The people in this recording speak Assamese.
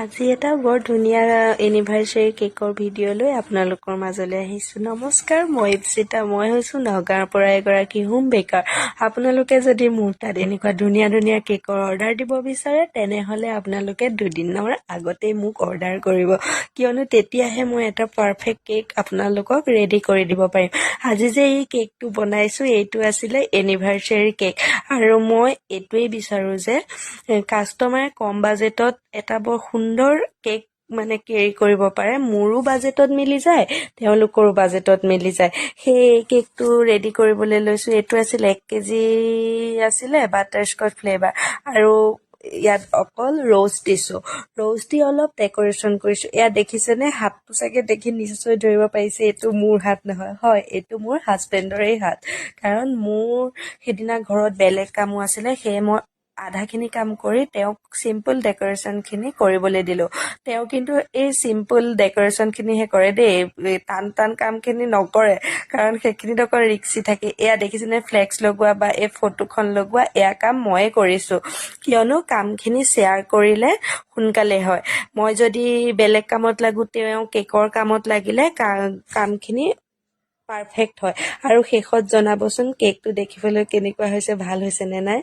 আজি এটা বৰ ধুনীয়া এনিভাৰ্চাৰী কেকৰ ভিডিঅ' লৈ আপোনালোকৰ মাজলৈ আহিছোঁ। নমস্কাৰ, মই ইপচিতা। মই হৈছোঁ নগাঁৱৰ পৰা এগৰাকী হোম বেকাৰ। আপোনালোকে যদি মোৰ তাত এনেকুৱা ধুনীয়া ধুনীয়া কেকৰ অৰ্ডাৰ দিব বিচাৰে তেনেহ'লে আপোনালোকে দুদিনৰ আগতেই মোক অৰ্ডাৰ কৰিব, কিয়নো তেতিয়াহে মই এটা পাৰফেক্ট কেক আপোনালোকক ৰেডি কৰি দিব পাৰিম। আজি যে এই কেকটো বনাইছোঁ এইটো আছিলে এনিভাৰ্চাৰী কেক, আৰু মই এইটোৱেই বিচাৰোঁ যে কাষ্টমাৰে কম বাজেটত এটা বৰ সুন্দৰ কেক কেৰি কৰিব পাৰে। মোৰো বাজেটত মিলি যায়, তেওঁলোকৰো বাজেটত মিলি যায়। সেই কেকটো ৰেডি কৰিবলৈ লৈছোঁ। এইটো আছিলে 1 কেজি আছিলে বাটাৰস্কচ ফ্লেভাৰ, আৰু ইয়াত অকল ৰ'জ দিছোঁ। ৰ'জ দি অলপ ডেক'ৰেশ্যন কৰিছোঁ। এয়া দেখিছেনে, হাতটো চাগে দেখি নিশ্চয় ধৰিব পাৰিছে এইটো মোৰ হাত নহয়। হয়, এইটো মোৰ হাজবেণ্ডৰে হাত, কাৰণ মোৰ সেইদিনা ঘৰত বেলেগ কামো আছিলে, সেয়ে মই আধাখিনি কাম কৰি তেওঁক চিম্পল ডেক'ৰেশ্যনখিনি কৰিবলৈ দিলোঁ। তেওঁ কিন্তু এই চিম্পল ডেক'ৰেশ্যনখিনিহে কৰে দেই, টান টান কামখিনি নকৰে, কাৰণ সেইখিনিত অকণ ৰিক্সি থাকে। এয়া দেখিছেনে, ফ্লেক্স লগোৱা বা এই ফটোখন লগোৱা, এয়া কাম ময়ে কৰিছোঁ, কিয়নো কামখিনি শ্বেয়াৰ কৰিলে সোনকালে হয়। মই যদি বেলেগ কামত লাগোঁ, তেওঁ কেকৰ কামত লাগিলে কামখিনি পাৰফেক্ট হয়। আৰু শেষত জনাবচোন কেকটো দেখিবলৈ কেনেকুৱা হৈছে, ভাল হৈছে নে নাই।